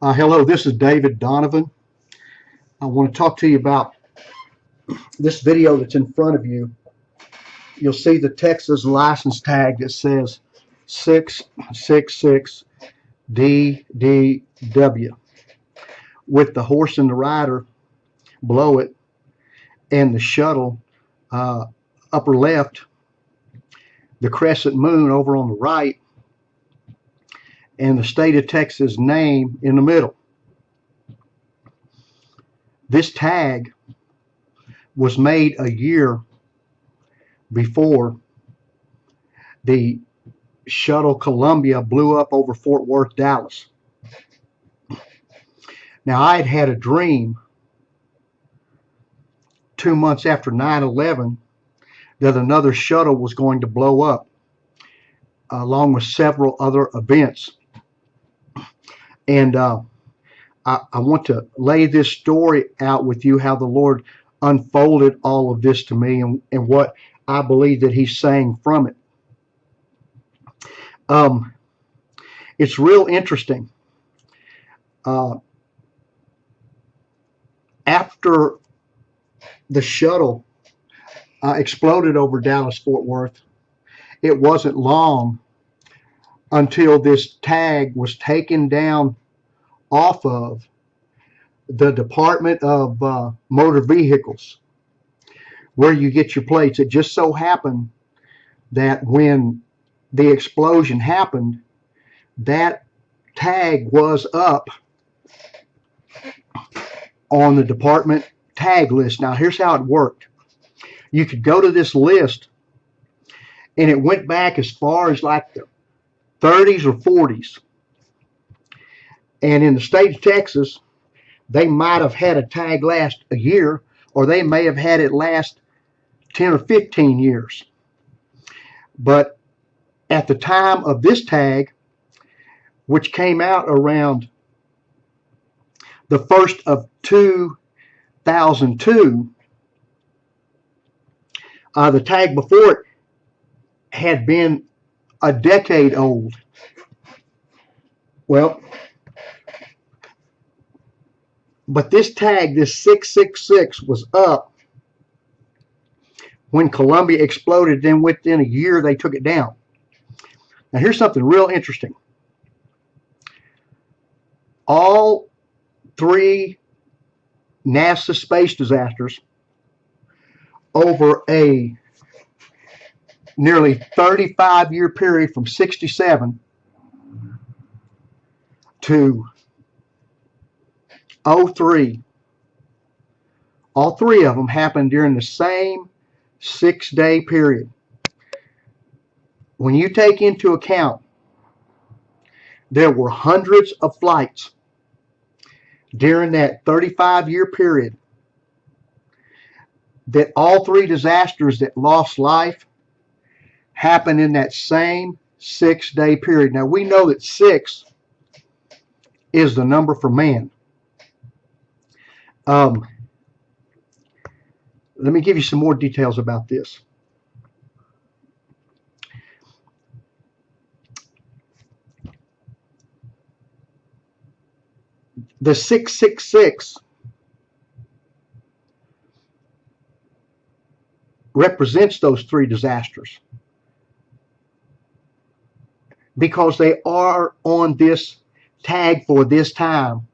Hello, this is David Donovan. I want to talk to you about this video that's in front of you. You'll see the Texas license tag that says 666DDW with the horse and the rider below it and the shuttle upper left, the crescent moon over on the right, and the state of Texas name in the middle. This tag was made a year before the shuttle Columbia blew up over Fort Worth, Dallas. Now, I had a dream 2 months after 9/11 that another shuttle was going to blow up, along with several other events. And I want to lay this story out with you, how the Lord unfolded all of this to me and what I believe that He's saying from it. It's real interesting. After the shuttle exploded over Dallas Fort Worth, it wasn't long until this tag was taken down off of the Department of Motor Vehicles, where you get your plates. It just so happened that when the explosion happened, that tag was up on the department tag list. Now, here's how it worked. You could go to this list, and it went back as far as like the 30s or 40s. And in the state of Texas, they might have had a tag last a year, or they may have had it last 10 or 15 years. But at the time of this tag, which came out around the 1st of 2002, the tag before it had been a decade old. Well, but this tag, this 666, was up when Columbia exploded. Then within a year, they took it down. Now, here's something real interesting. All three NASA space disasters over a nearly 35-year period from 67 to 03, all three of them happened during the same 6-day period. When you take into account there were hundreds of flights during that 35-year period, that all three disasters that lost life happened in that same 6-day period. Now, we know that 6 is the number for man. Let me give you some more details about this. The 666 represents those three disasters because they are on this tag for this time,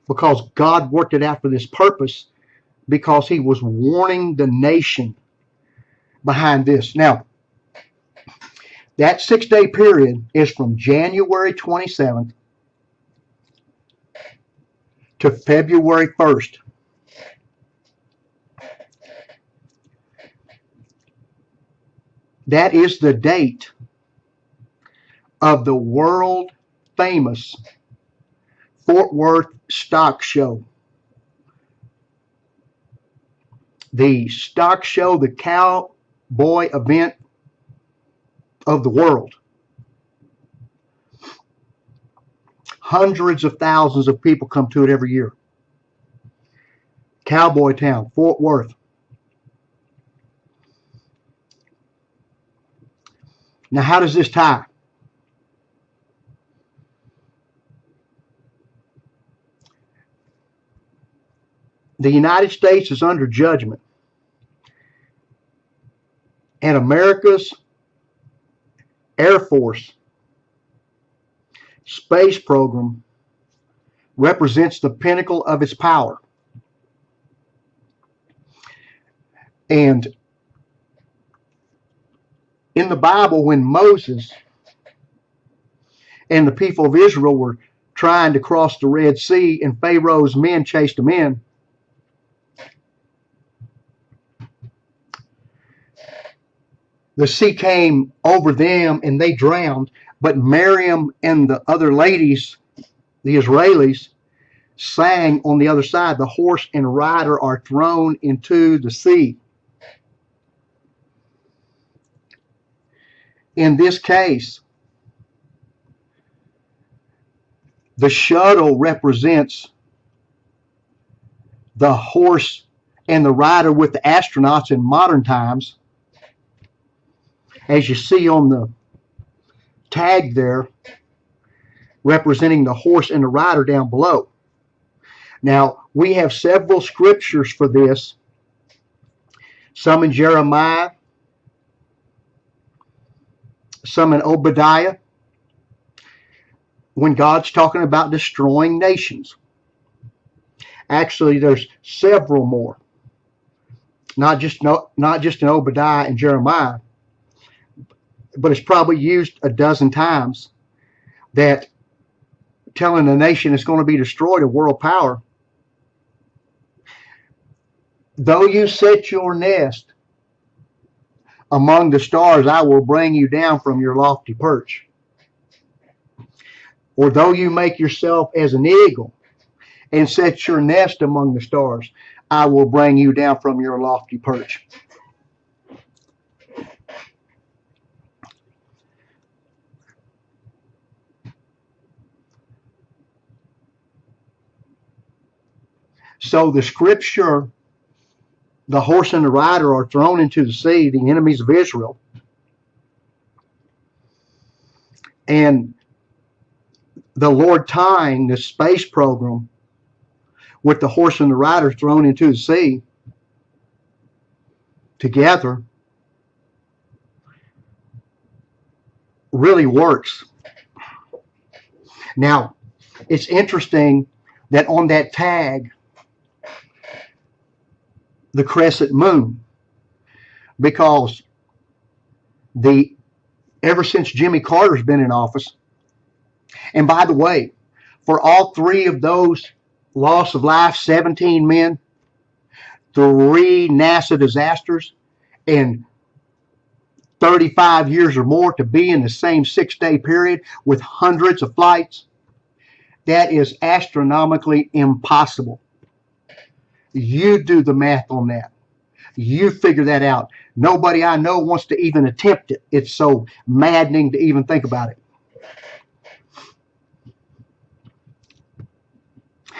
because God worked it out for this purpose, because He was warning the nation behind this. Now, that 6-day period is from January 27th to February 1st. That is the date of the world famous Fort Worth stock show. The stock show, the cowboy event of the world. Hundreds of thousands of people come to it every year. Cowboy town, Fort Worth. Now, how does this tie? the United States is under judgment, and America's Air Force space program represents the pinnacle of its power. And in the Bible, when Moses and the people of Israel were trying to cross the Red Sea and Pharaoh's men chased them in, the sea came over them and they drowned. But Miriam and the other ladies, the Israelis, sang on the other side, the horse and rider are thrown into the sea. In this case, the shuttle represents the horse and the rider with the astronauts in modern times, as you see on the tag there, representing the horse and the rider down below. Now, we have several scriptures for this, some in Jeremiah, some in Obadiah, when God's talking about destroying nations. Actually, there's several more, not just in Obadiah and Jeremiah, but it's probably used a dozen times, that telling a nation is going to be destroyed, a world power. Though you set your nest among the stars, I will bring you down from your lofty perch. Or though you make yourself as an eagle and set your nest among the stars, I will bring you down from your lofty perch. So the scripture, the horse and the rider are thrown into the sea, the enemies of Israel. And the Lord tying the space program with the horse and the rider thrown into the sea together really works. Now, it's interesting that on that tag, the crescent moon, because ever since Jimmy Carter's been in office, and by the way, for all three of those loss of life, 17 men, 3 NASA disasters, and 35 years or more to be in the same 6-day period with hundreds of flights, that is astronomically impossible. You do the math on that. You figure that out. Nobody I know wants to even attempt it. It's so maddening to even think about it.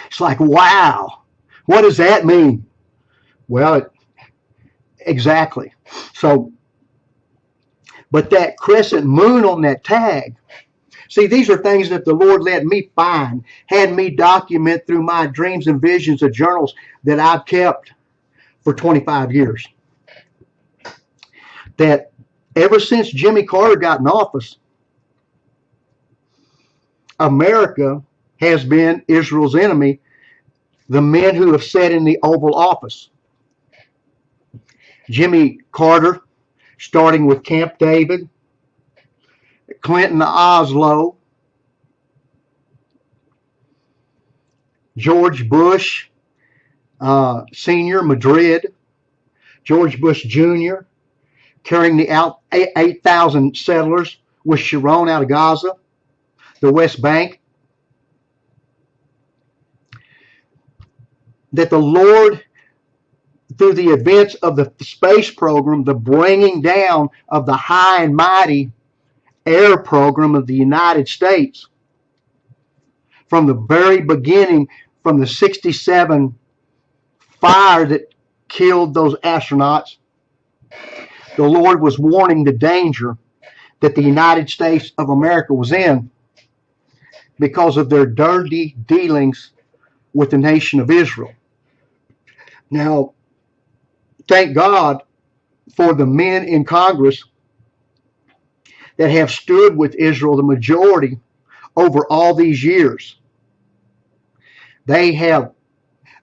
It's like, wow, what does that mean? Well, exactly. So, but that crescent moon on that tag, see, these are things that the Lord let me find, had me document through my dreams and visions of journals that I've kept for 25 years. That ever since Jimmy Carter got in office, America has been Israel's enemy, the men who have sat in the Oval Office. Jimmy Carter, starting with Camp David, Clinton Oslo, George Bush Sr., Madrid, George Bush Jr., carrying the 8,000 settlers with Sharon out of Gaza, the West Bank. That the Lord, through the events of the space program, the bringing down of the high and mighty air program of the United States, from the very beginning, from the 67 fire that killed those astronauts, the Lord was warning the danger that the United States of America was in because of their dirty dealings with the nation of Israel. Now, thank God for the men in Congress that have stood with Israel, the majority, over all these years. They have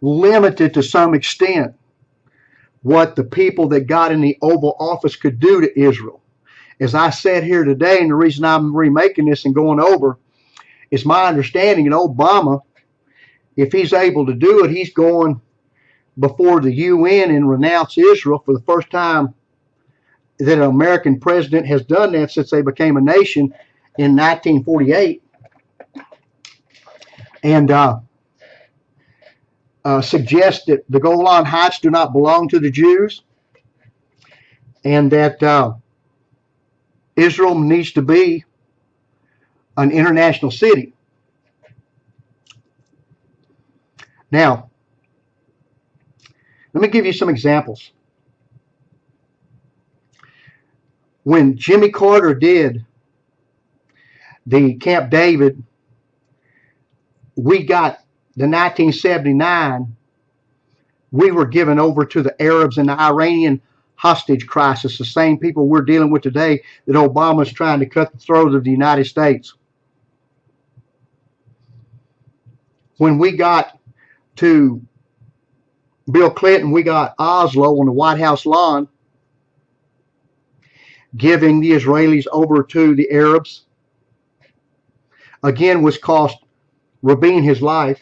limited to some extent what the people that got in the Oval Office could do to Israel. As I said here today, and the reason I'm remaking this and going over, is my understanding that Obama, if he's able to do it, he's going before the UN and renounce Israel for the first time that an American president has done that since they became a nation in 1948. And suggest that the Golan Heights do not belong to the Jews, and that Israel needs to be an international city. Now, let me give you some examples. When Jimmy Carter did the Camp David, we got the 1979, we were given over to the Arabs and the Iranian hostage crisis, the same people we're dealing with today that Obama's trying to cut the throat of the United States. When we got to Bill Clinton, we got Oslo on the White House lawn, giving the Israelis over to the Arabs. Again, was cost Rabin his life.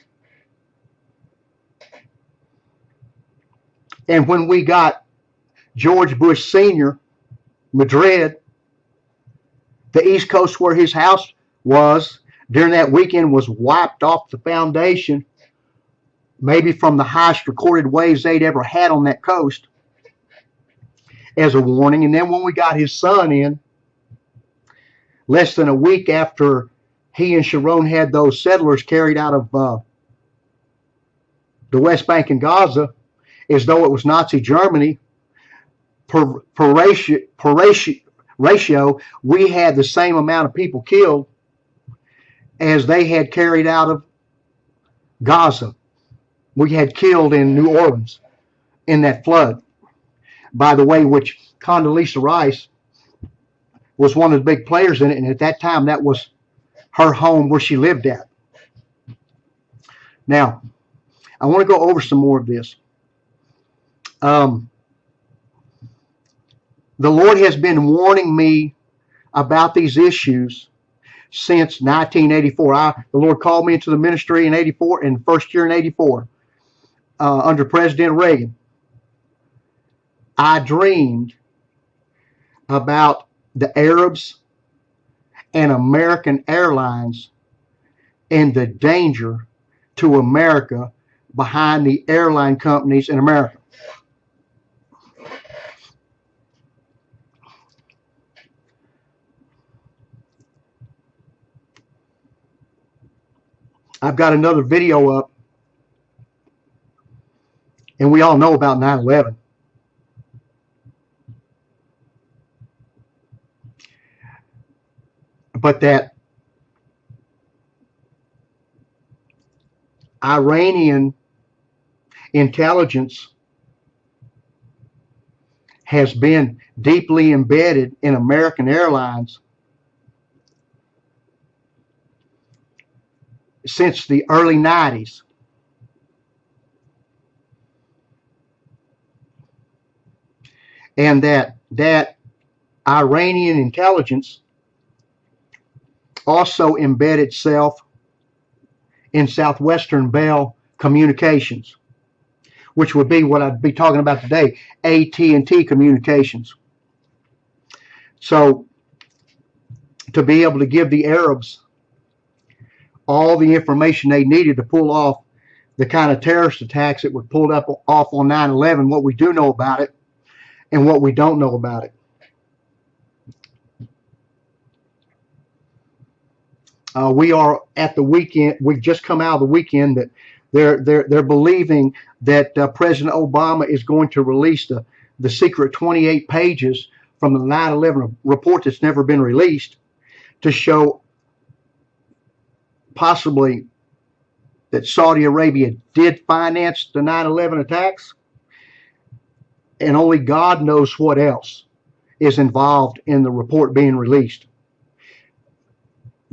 And when we got George Bush Sr., Madrid, the East Coast where his house was during that weekend was wiped off the foundation, maybe from the highest recorded waves they'd ever had on that coast, as a warning. And then when we got his son in, less than a week after he and Sharon had those settlers carried out of the West Bank and Gaza, as though it was Nazi Germany, per ratio, we had the same amount of people killed as they had carried out of Gaza. We had killed in New Orleans in that flood. By the way, which Condoleezza Rice was one of the big players in it, and at that time that was her home where she lived at. Now, I want to go over some more of this. The Lord has been warning me about these issues since 1984. The Lord called me into the ministry in 84, in first year in 84, under President Reagan. I dreamed about the Arabs and American Airlines and the danger to America behind the airline companies in America. I've got another video up, and we all know about 9/11. But that Iranian intelligence has been deeply embedded in American Airlines since the early 90s. And that Iranian intelligence also embedded itself in Southwestern Bell Communications, which would be what I'd be talking about today, AT&T Communications. So to be able to give the Arabs all the information they needed to pull off the kind of terrorist attacks that were pulled off on 9/11, what we do know about it and what we don't know about it. We are at the weekend. We've just come out of the weekend that they're believing that President Obama is going to release the secret 28 pages from the 9/11 report that's never been released to show possibly that Saudi Arabia did finance the 9/11 attacks, and only God knows what else is involved in the report being released.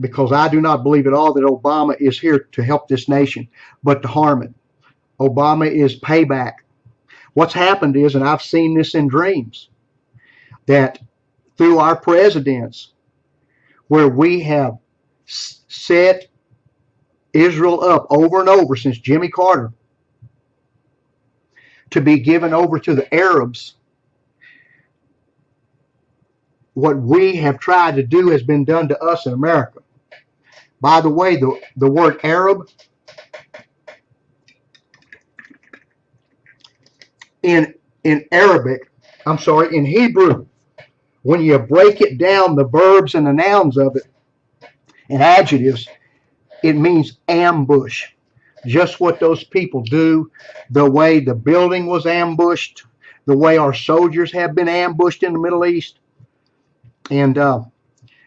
Because I do not believe at all that Obama is here to help this nation, but to harm it. Obama is payback. What's happened is, and I've seen this in dreams, that through our presidents, where we have set Israel up over and over since Jimmy Carter to be given over to the Arabs, what we have tried to do has been done to us in America. By the way, the word Arab in Arabic, in Hebrew, when you break it down, the verbs and the nouns of it and adjectives, it means ambush. Just what those people do, the way the building was ambushed, the way our soldiers have been ambushed in the Middle East. And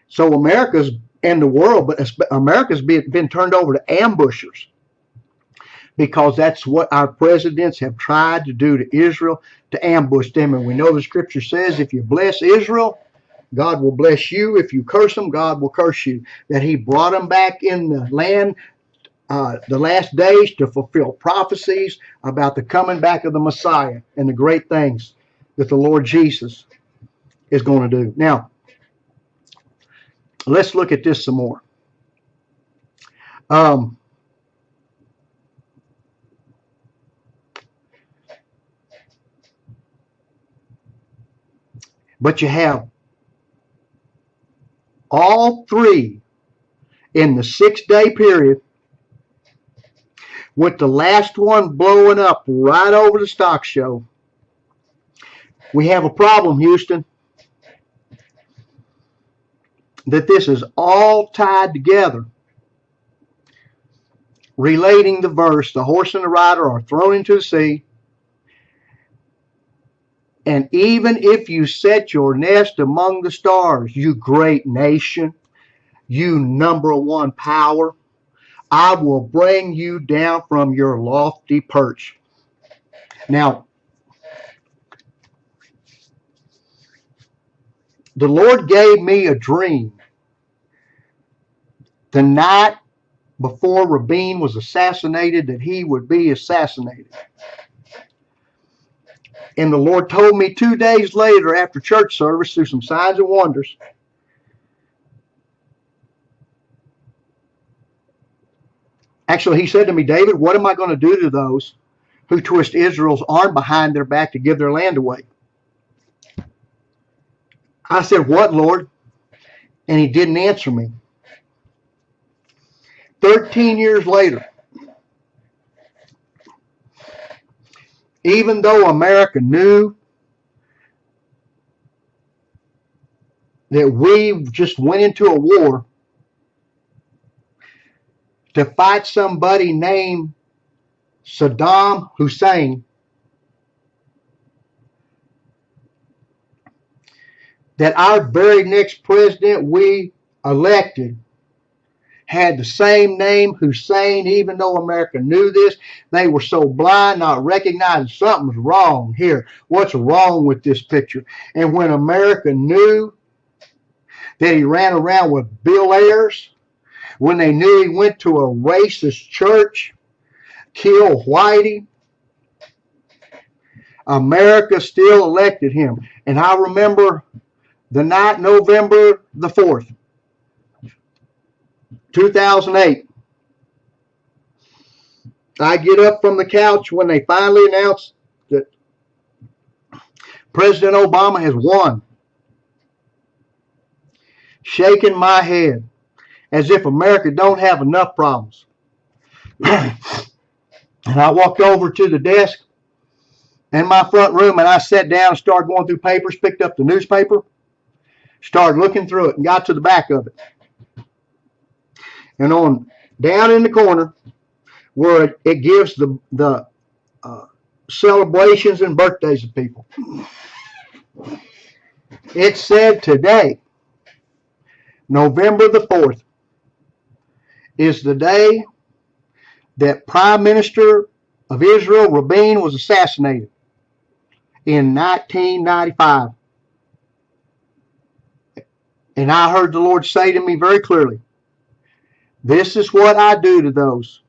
so America's and the world, but America's been turned over to ambushers, because that's what our presidents have tried to do to Israel, to ambush them. And we know the scripture says, if you bless Israel, God will bless you. If you curse them, God will curse you. That he brought them back in the land the last days to fulfill prophecies about the coming back of the Messiah and the great things that the Lord Jesus is going to do. Now, let's look at this some more. But you have all three in the 6-day period, with the last one blowing up right over the stock show. We have a problem, Houston, that this is all tied together, relating the verse, the horse and the rider are thrown into the sea. And even if you set your nest among the stars, you great nation, you number one power, I will bring you down from your lofty perch. Now, the Lord gave me a dream the night before Rabin was assassinated, that he would be assassinated. And the Lord told me 2 days later, after church service, through some signs and wonders, actually, he said to me, David, what am I going to do to those who twist Israel's arm behind their back to give their land away? I said, what, Lord? And he didn't answer me. 13 years later, even though America knew that we just went into a war to fight somebody named Saddam Hussein, that our very next president we elected had the same name, Hussein. Even though America knew this, they were so blind, not recognizing something's wrong here. What's wrong with this picture? And when America knew that he ran around with Bill Ayers, when they knew he went to a racist church, killed Whitey, America still elected him. And I remember the night, November the 4th, 2008, I get up from the couch when they finally announced that President Obama has won, shaking my head as if America don't have enough problems. And I walked over to the desk in my front room, and I sat down and started going through papers, picked up the newspaper, started looking through it, and got to the back of it. And on down in the corner where it gives the celebrations and birthdays of people, it said today, November the 4th, is the day that Prime Minister of Israel, Rabin, was assassinated. in 1995. And I heard the Lord say to me very clearly, this is what I do to those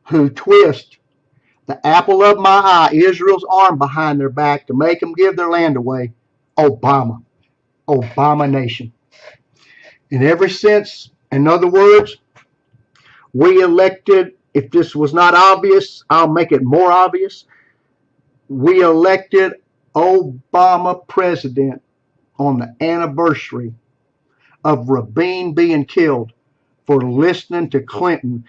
who twist the apple of my eye, Israel's arm behind their back to make them give their land away. Obama. Abomination. And ever since, in other words, we elected, if this was not obvious, I'll make it more obvious. We elected Obama president on the anniversary of Rabin being killed for listening to Clinton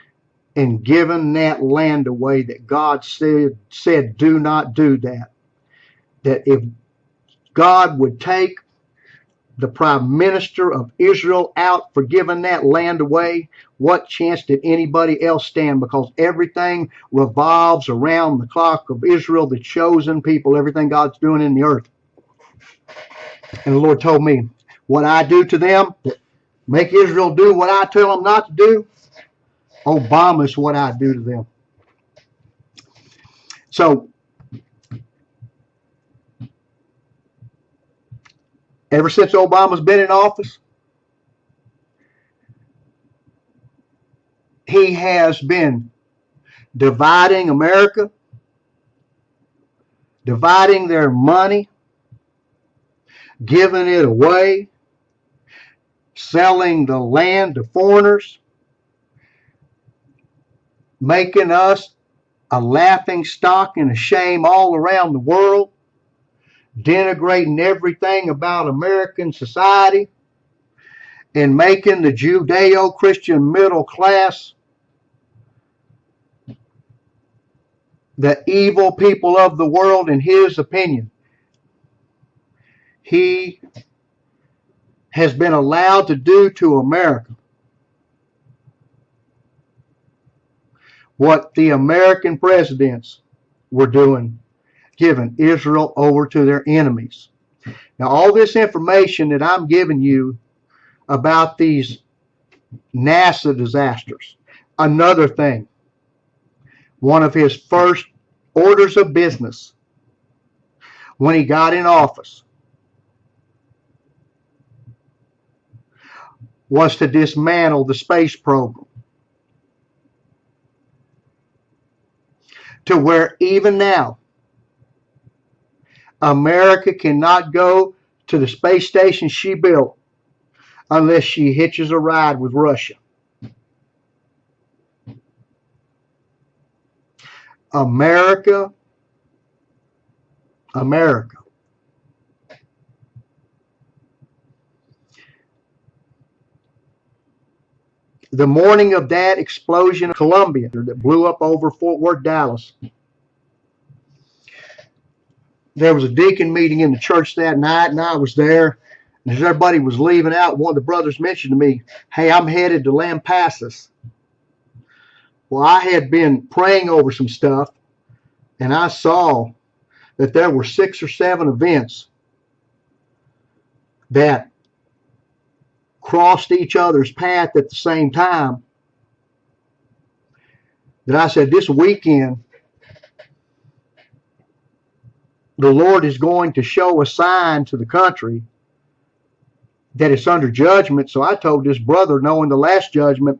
and giving that land away that God said do not do that. That if God would take the prime minister of Israel out for giving that land away, what chance did anybody else stand? Because everything revolves around the clock of Israel, the chosen people, everything God's doing in the earth. And the Lord told me, what I do to them, make Israel do what I tell them not to do, Obama is what I do to them. So, ever since Obama's been in office, he has been dividing America, dividing their money, giving it away, selling the land to foreigners, making us a laughing stock and a shame all around the world, denigrating everything about American society, and making the Judeo-Christian middle class the evil people of the world in his opinion. He has been allowed to do to America what the American presidents were doing, giving Israel over to their enemies. Now, all this information that I'm giving you about these NASA disasters, another thing, one of his first orders of business when he got in office was to dismantle the space program, to where even now America cannot go to the space station she built unless she hitches a ride with Russia. America. The morning of that explosion in Columbia that blew up over Fort Worth, Dallas, there was a deacon meeting in the church that night, and I was there. And as everybody was leaving out, one of the brothers mentioned to me, hey, I'm headed to Lampasas. Well, I had been praying over some stuff, and I saw that there were 6 or 7 events that crossed each other's path at the same time, that I said, this weekend, the Lord is going to show a sign to the country that it's under judgment. So I told this brother, knowing the last judgment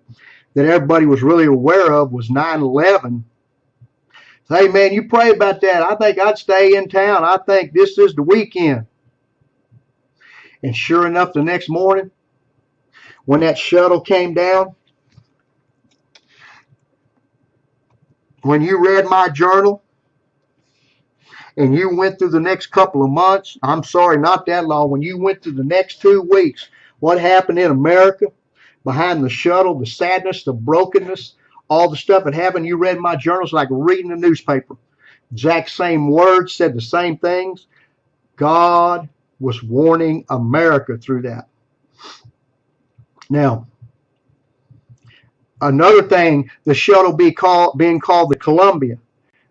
that everybody was really aware of was 9/11. Hey, man, you pray about that. I think I'd stay in town. I think this is the weekend. And sure enough, the next morning, when that shuttle came down, when you read my journal and you went through the next couple of months, I'm sorry, not that long, when you went through the next 2 weeks, what happened in America behind the shuttle, the sadness, the brokenness, all the stuff that happened, you read my journals like reading the newspaper. Exact same words, said the same things. God was warning America through that. Now, another thing, the shuttle being called the Columbia.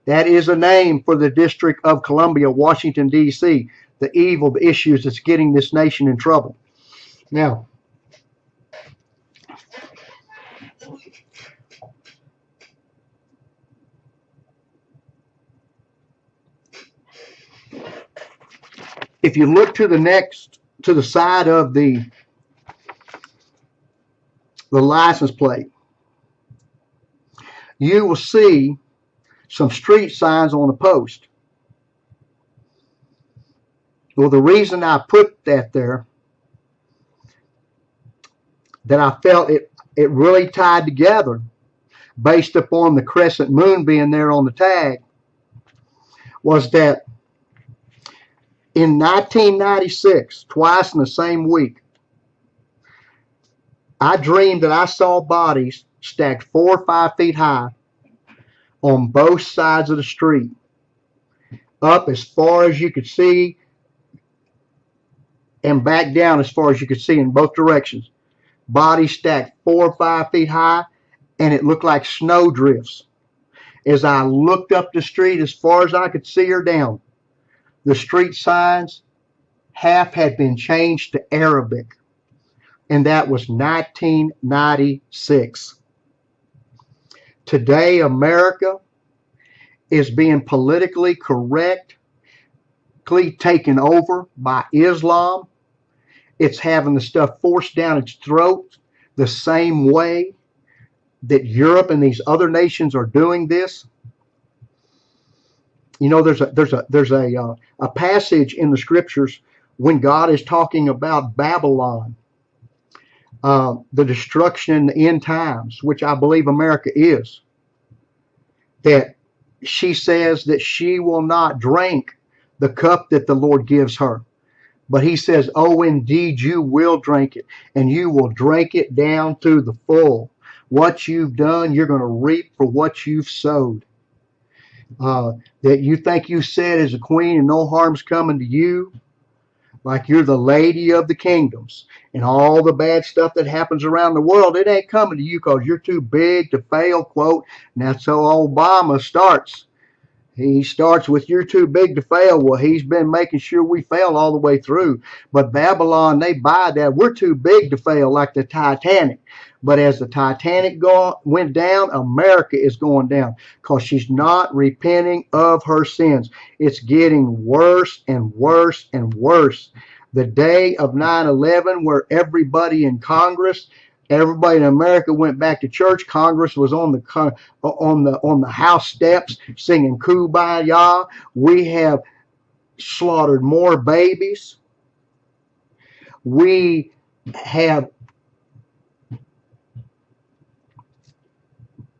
That is a name for the District of Columbia, Washington, D.C., the evil, the issues that's getting this nation in trouble. Now, If you look to the side of the license plate, you will see some street signs on a post. Well, the reason I put that there, that I felt it really tied together based upon the crescent moon being there on the tag, was that in 1996, twice in the same week, I dreamed that I saw bodies stacked 4 or 5 feet high on both sides of the street, up as far as you could see and back down as far as you could see in both directions. Bodies stacked 4 or 5 feet high, and it looked like snow drifts. As I looked up the street as far as I could see her down, the street signs, half had been changed to Arabic, and that was 1996. Today, America is being politically correctly taken over by Islam. It's having the stuff forced down its throat the same way that Europe and these other nations are doing this. You know, there's a passage in the scriptures when God is talking about Babylon, the destruction in the end times, which I believe America is, that she says that she will not drink the cup that the Lord gives her. But he says, oh, indeed, you will drink it, and you will drink it down to the full. What you've done, you're going to reap for what you've sowed. That you think you said as a queen and no harm's coming to you, like you're the lady of the kingdoms, and all the bad stuff that happens around the world, it ain't coming to you because you're too big to fail, quote. And that's how Obama starts. He starts with, you're too big to fail. Well, he's been making sure we fail all the way through. But Babylon, they buy that. We're too big to fail, like the Titanic. But as the Titanic went down, America is going down because she's not repenting of her sins. It's getting worse and worse and worse. The day of 9/11, where everybody in Congress, everybody in America went back to church. Congress was on the House steps singing Kumbaya. We have slaughtered more babies. We have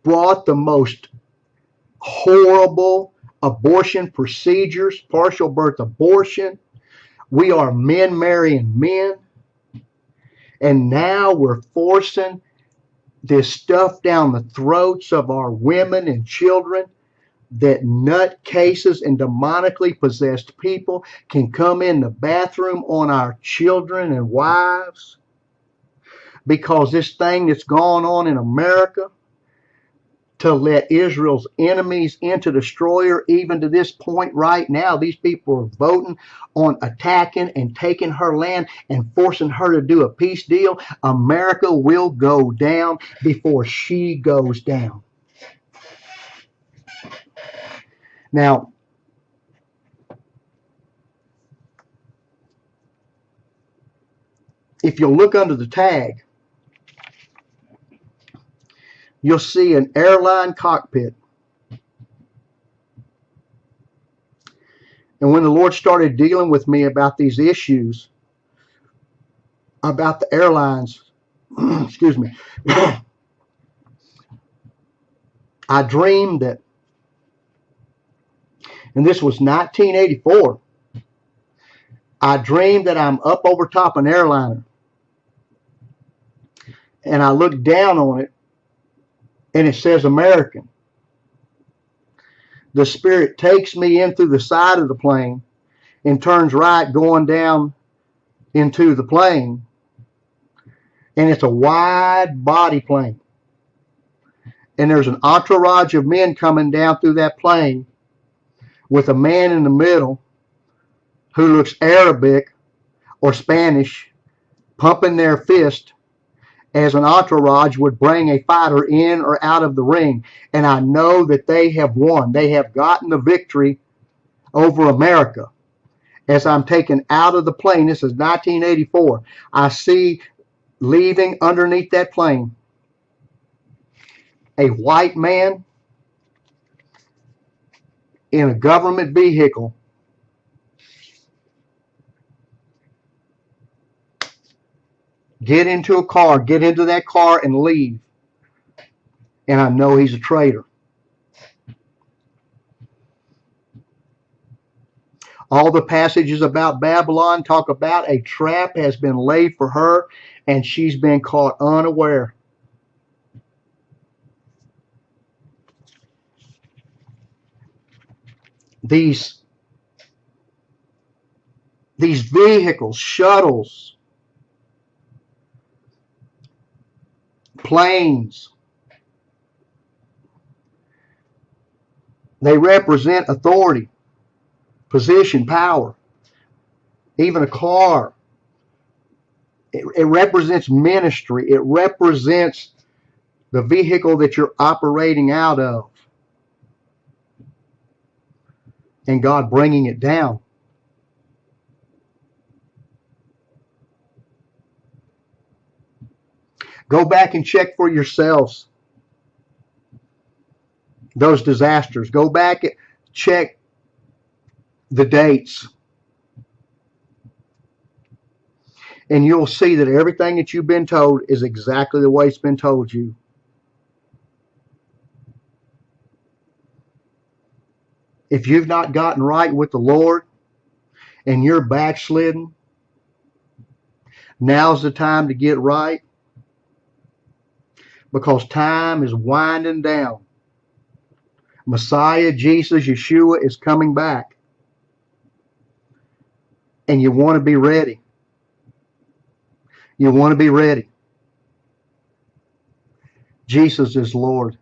brought the most horrible abortion procedures, partial birth abortion. We are men marrying men. And now we're forcing this stuff down the throats of our women and children, that nutcases and demonically possessed people can come in the bathroom on our children and wives. Because this thing that's gone on in America to let Israel's enemies into destroyer, even to this point right now, these people are voting on attacking and taking her land and forcing her to do a peace deal. America will go down before she goes down. Now, if you look under the tag, you'll see an airline cockpit. And when the Lord started dealing with me about these issues, about the airlines, excuse me, I dreamed that, and this was 1984, I dreamed that I'm up over top an airliner. And I look down on it, and it says American. The Spirit takes me in through the side of the plane and turns right going down into the plane. And it's a wide body plane. And there's an entourage of men coming down through that plane with a man in the middle who looks Arabic or Spanish, pumping their fist as an entourage would bring a fighter in or out of the ring. And I know that they have won. They have gotten the victory over America. As I'm taken out of the plane, this is 1984, I see leaving underneath that plane a white man in a government vehicle get into that car and leave. And I know he's a traitor. All the passages about Babylon talk about a trap has been laid for her and she's been caught unaware. These vehicles, shuttles, planes, they represent authority, position, power. Even a car, it represents ministry. It represents the vehicle that you're operating out of, and God bringing it down. Go back and check for yourselves those disasters. Go back and check the dates, and you'll see that everything that you've been told is exactly the way it's been told you. If you've not gotten right with the Lord and you're backslidden, now's the time to get right, because time is winding down. Messiah, Jesus, Yeshua is coming back. And you want to be ready. You want to be ready. Jesus is Lord.